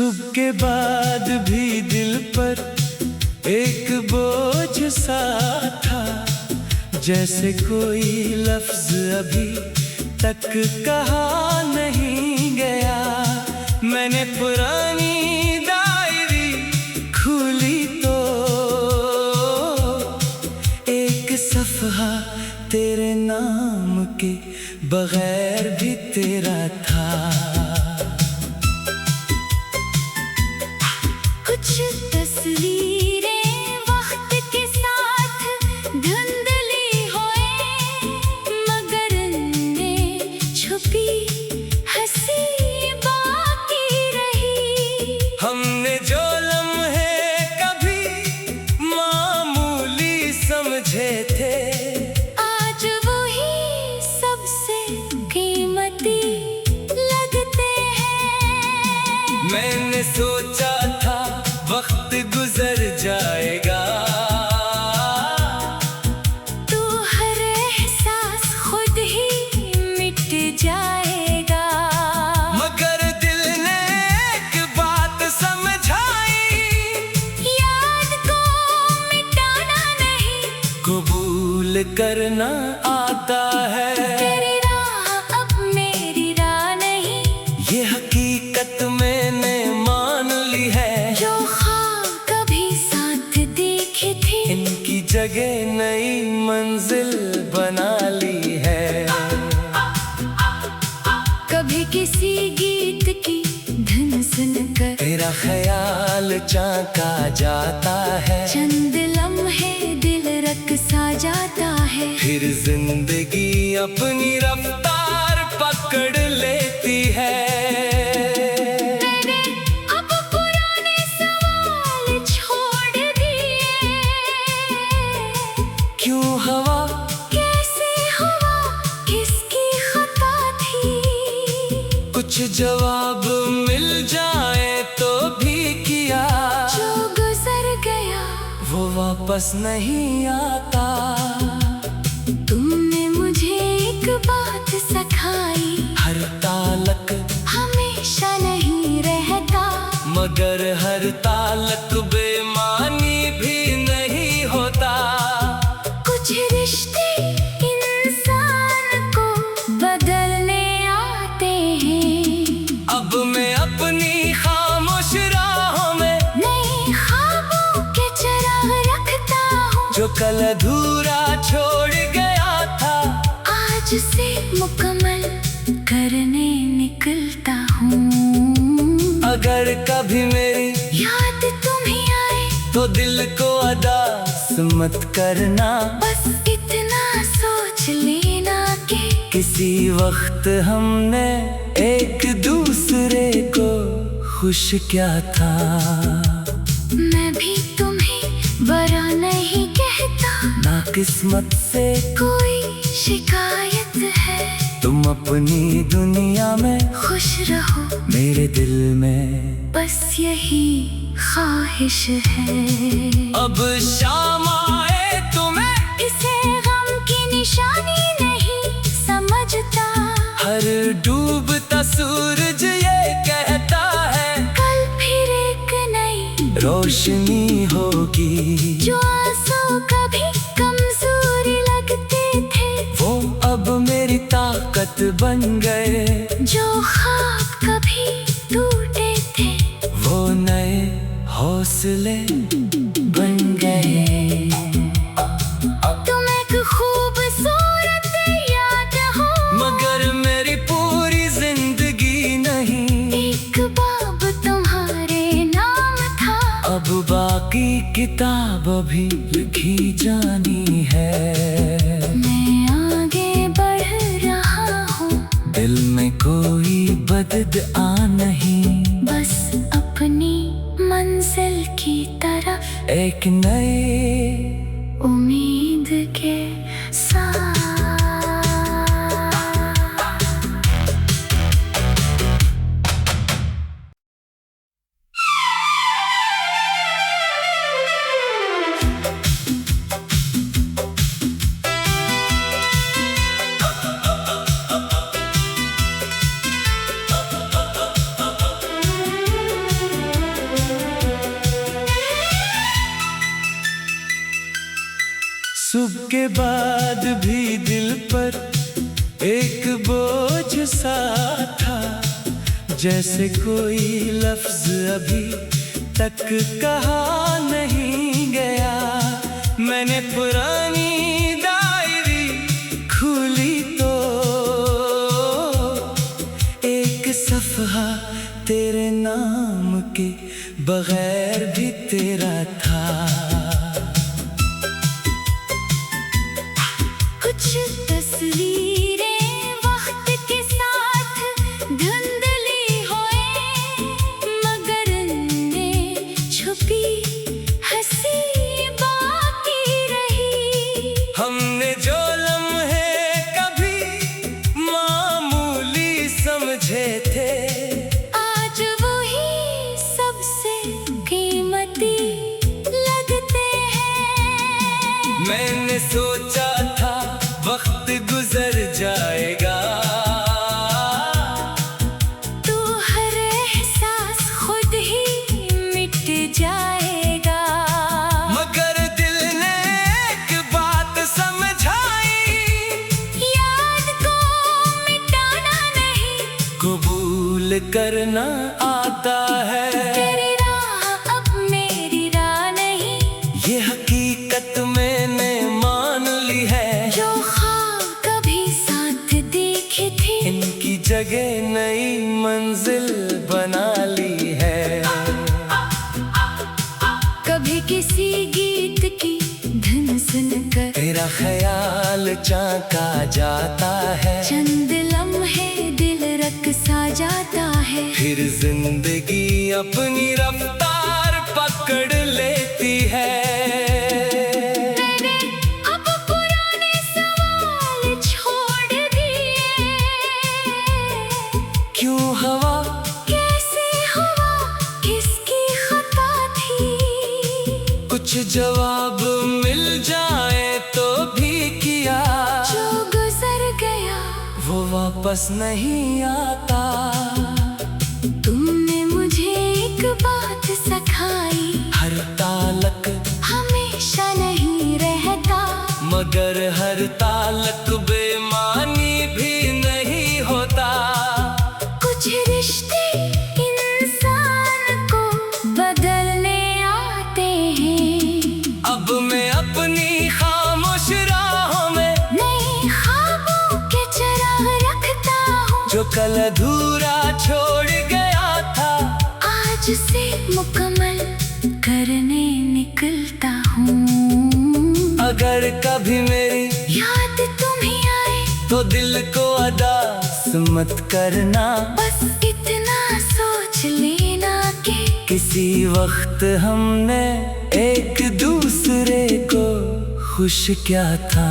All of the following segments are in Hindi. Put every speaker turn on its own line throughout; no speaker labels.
सुबह के बाद भी दिल पर एक बोझ सा था, जैसे कोई लफ्ज अभी तक कहा नहीं गया। मैंने पुरानी डायरी खोली तो एक सफ़हा तेरे नाम के बगैर भी तेरा था।
कुछ तस्वीरें वक्त के साथ धुंधली होए, मगर उनमें छुपी हंसी बाकी रही।
हमने जो लम्हे कभी मामूली समझे थे,
आज वही सबसे कीमती लगते हैं।
मैंने सोचा था वक्त गुजर जाएगा,
तो हर एहसास खुद ही मिट जाएगा।
मगर दिल ने एक बात समझाई,
याद को मिटाना नहीं,
कबूल करना आता है।
तेरी राह अब मेरी राह नहीं,
ये हकीकत मैंने मान ली है।
जो ख्वाब कभी साथ देखे थे,
इनकी जगह नई मंजिल बना ली है।
कभी किसी गीत की धुन सुनकर
तेरा ख्याल चाका जाता है,
चंद लम्हे दिल रक़्सा जाता है।
फिर जिंदगी अपनी रफ्तार पकड़ लेती है।
मैंने अब पुराने सवाल छोड़ दिए,
क्यों हवा
कैसे हुआ, किसकी खता थी।
कुछ जवाब मिल जाए तो भी किया,
जो गुजर गया
वो वापस नहीं आता।
तुमने मुझे एक बात सिखाई,
हर तालक
हमेशा नहीं रहता,
मगर हर तालक बेमानी भी नहीं होता।
कुछ रिश्ते इंसान को बदलने आते हैं।
अब मैं अपनी खामोश राहों में
नए ख्वाबों के चिराग रखता हूँ,
जो कल अधूरा छोड़ गया था,
आज से मुकम्मल करने निकलता हूँ।
अगर कभी मेरी
याद तुम्हें आए
तो दिल को अदास मत करना।
बस इतना सोच लेना कि
किसी वक्त हमने एक दूसरे को खुश किया था।
मैं भी तुम्हें बुरा नहीं कहता,
ना किस्मत से
कोई शिकायत है।
तुम अपनी दुनिया में
खुश रहो,
मेरे दिल में
बस यही ख्वाहिश है।
अब शाम आए तुम्हें
इसे गम की निशानी नहीं समझता,
हर डूबता सूरज ये कहता है,
कल फिर एक नई
रोशनी होगी।
जो आंसू कभी कमजोरी लगते थे,
वो अब मेरी ताकत बन गए।
जो ख्वाब कभी टूटे थे,
वो नए हौसले बन गए।
तुम एक खूबसूरत याद हो,
मगर मेरी पूरी जिंदगी नहीं।
एक बाब तुम्हारे नाम था,
अब बाकी किताब अभी लिखी जानी है।
मैं आगे बढ़ रहा हूँ,
दिल में कोई बददआ नहीं,
बस अपनी मंजिल की तरफ
एक नए
उम्मीद के साथ।
उसके बाद भी दिल पर एक बोझ सा था, जैसे कोई लफ्ज अभी तक कहा नहीं गया। मैंने पुरानी डायरी खोली तो एक सफ़हा तेरे नाम के बगैर भी तेरा था।
कुछ तस्वीरें वक्त के साथ धुंधली होए, मगर उनमें छुपी हंसी बाकी रही।
हमने जो लम्हे कभी मामूली समझे थे,
आज वही सबसे कीमती लगते हैं।
मैंने सोचा था वक्त गुजर जाएगा,
तो हर एहसास खुद ही मिट जाएगा।
मगर दिल ने एक बात समझाई,
याद को मिटाना नहीं,
कबूल करना आता है।
तेरी राह अब मेरी राह नहीं,
ये हकीकत मैंने मान ली है।
जो ख्वाब कभी साथ देखे थे,
इनकी जगह नई मंजिल बना ली है।
कभी किसी गीत की धुन सुनकर
तेरा ख्याल चाका जाता है,
चंद लम्हे दिल रक़्सा जाता है।
फिर जिंदगी अपनी रफ्तार पकड़ लेती है।
मैंने अब पुराने सवाल छोड़ दिए,
क्यों हवा,
कैसे हुआ, किसकी खता थी।
कुछ जवाब मिल जाए तो भी किया,
जो गुजर गया
वो वापस नहीं आता।
तुमने मुझे एक बात सिखाई,
हर तालक
हमेशा नहीं रहता,
मगर हर तालक बेमानी भी नहीं होता।
कुछ रिश्ते इंसान को बदलने आते हैं।
अब मैं अपनी खामोश राहों में
नए ख्वाबों के चिराग रखता हूँ,
जो कल अधूरा छोड़ गया था,
आज से मुकम्मल करने निकलता हूँ।
अगर कभी मेरी
याद तुम्हें आए
तो दिल को अदास मत करना।
बस इतना सोच लेना कि
किसी वक्त हमने एक दूसरे को खुश किया था।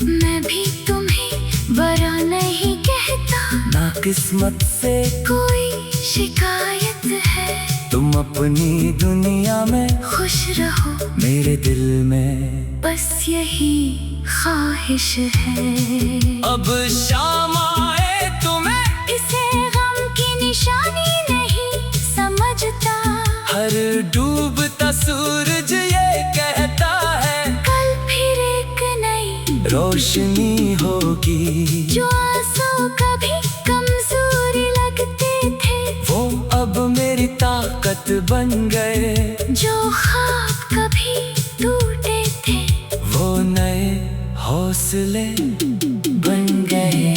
मैं भी तुम्हें बुरा नहीं कहता,
ना किस्मत से
कोई शिकायत है।
तुम अपनी दुनिया में
खुश रहो
मेरे दिल में,
बस यही ख्वाहिश है।
अब शाम आए तुम्हें
इसे गम की निशानी नहीं समझता,
हर डूबता सूरज ये कहता है,
कल फिर एक नई
रोशनी होगी।
जो आंसू कभी कमजोरी लगते थे,
वो अब मेरी ताकत बन गए।
जो ख्वाब कभी टूटे थे,
वो नए हौसले बन गए।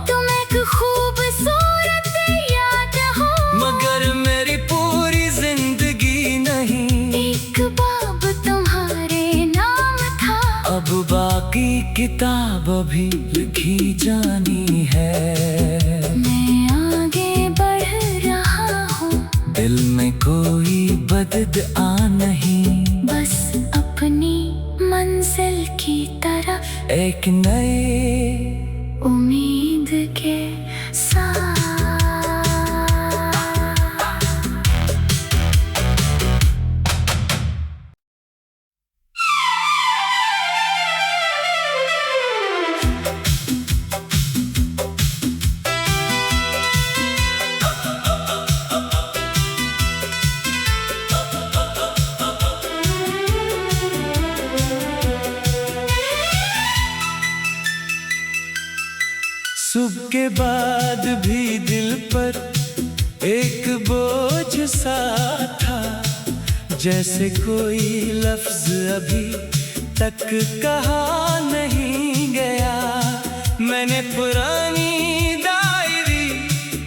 तुम एक खूबसूरत याद हो,
मगर मेरी पूरी जिंदगी नहीं।
एक बाब तुम्हारे नाम था,
अब बाकी किताब अभी लिखी जानी है।
मैं आगे बढ़ रहा हूँ,
दिल में कोई बददआ नहीं,
बस अपनी मंजिल की तरफ
एक नए
उम्मीद के साथ।
सुबह के बाद भी दिल पर एक बोझ सा था, जैसे कोई लफ्ज अभी तक कहा नहीं गया। मैंने पुरानी डायरी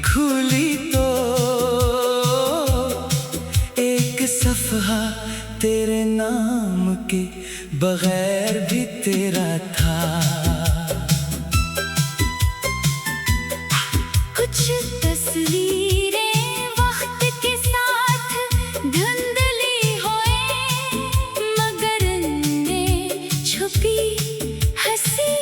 खोली तो एक सफ़हा तेरे नाम के बगैर भी तेरा था।
कुछ तस्वीरें वक्त के साथ धुंधली होए, मगर उनमें छुपी हंसी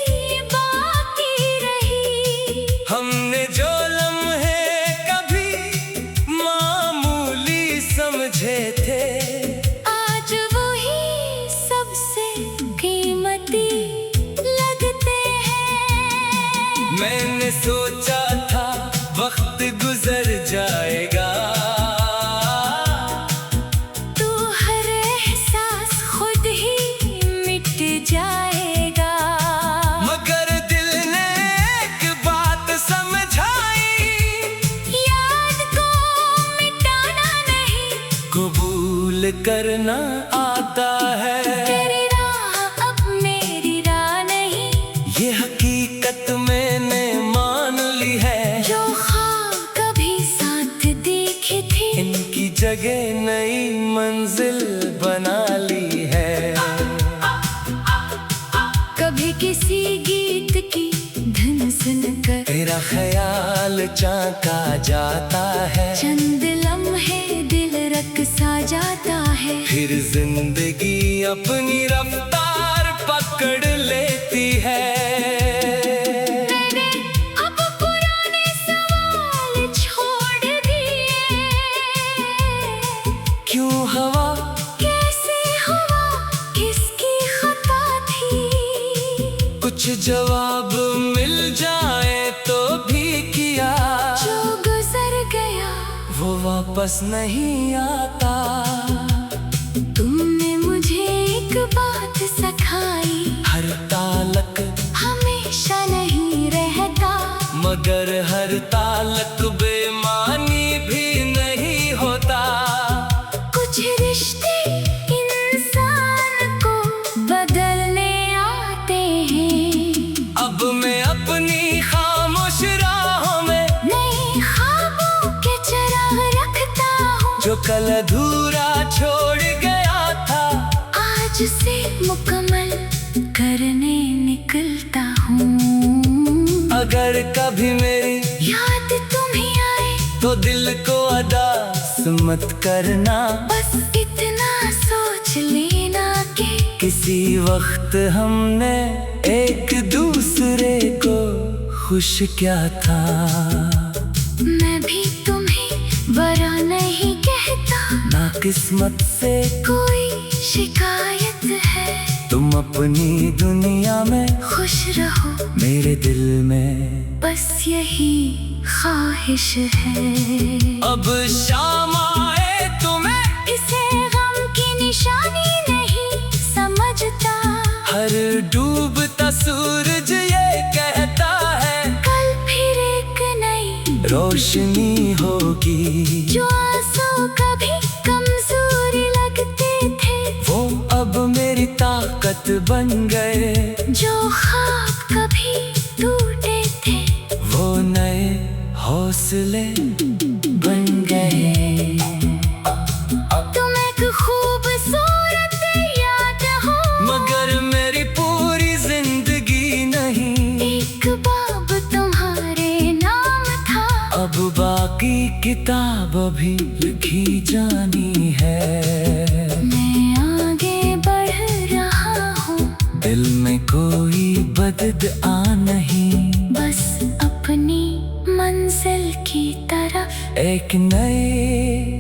बाकी रही।
हमने जो लम्हे कभी मामूली समझे थे,
आज वही सबसे कीमती लगते हैं।
मैंने सोचा था वक्त गुजर जाएगा,
तो हर एहसास खुद ही मिट जाएगा।
मगर दिल ने एक बात समझाई,
याद को मिटाना नहीं,
कबूल करना आता है।
तेरी राह अब मेरी राह नहीं,
ये हकीकत मैंने मान ली है।
जो ख्वाब कभी साथ देखे थे,
इनकी जगह नई मंजिल बना ली है।
कभी किसी गीत की धुन सुनकर
तेरा ख्याल चाका जाता है,
चंद लम्हे दिल रक़्सा जाता है।
फिर जिंदगी अपनी रफ्तार पकड़ लेती है।
मैंने अब पुराने सवाल छोड़ दिए,
क्यों हवा,
कैसे हुआ, किसकी खता थी।
कुछ जवाब मिल जाए तो भी किया,
जो गुजर गया
वो वापस नहीं आता।
तुमने मुझे एक बात सिखाई,
हर तालक
हमेशा नहीं रहता,
मगर हर तालक बेमानी भी नहीं होता।
कुछ रिश्ते इंसान को बदलने आते हैं।
अब मैं अपनी खामोश राहों में
नए ख्वाबों के चिराग रखता हूँ,
जो कल अधूरा छोड़ गया था,
आज से मुकम्मल करने निकलता हूँ।
अगर कभी मेरी
याद तुम्हें आए
तो दिल को अदास मत करना।
बस इतना सोच लेना कि
किसी वक्त हमने एक दूसरे को खुश क्या था।
मैं भी तुम्हें बुरा नहीं कहता,
ना किस्मत से
कोई शिकायत है।
तुम अपनी दुनिया में
खुश रहो,
मेरे दिल में
बस यही ख्वाहिश है।
अब शाम आए तुम्हें
इसे गम की निशानी नहीं समझता,
हर डूबता सूरज ये कहता है,
कल फिर एक नई
रोशनी होगी।
जो आंसू कभी कमजोरी लगते थे,
वो अब मेरी ताकत बन गए।
जो ख्वाब कभी टूटे थे,
वो नए हौसले बन गए।
तुम एक खूबसूरत याद हो,
मगर मेरी पूरी जिंदगी नहीं।
एक बाब तुम्हारे नाम था,
अब बाकी किताब अभी लिखी जानी है।
मैं आगे बढ़ रहा हूँ,
दिल में कोई बददआ नहीं,
बस अपनी मंजिल की तरफ
एक नए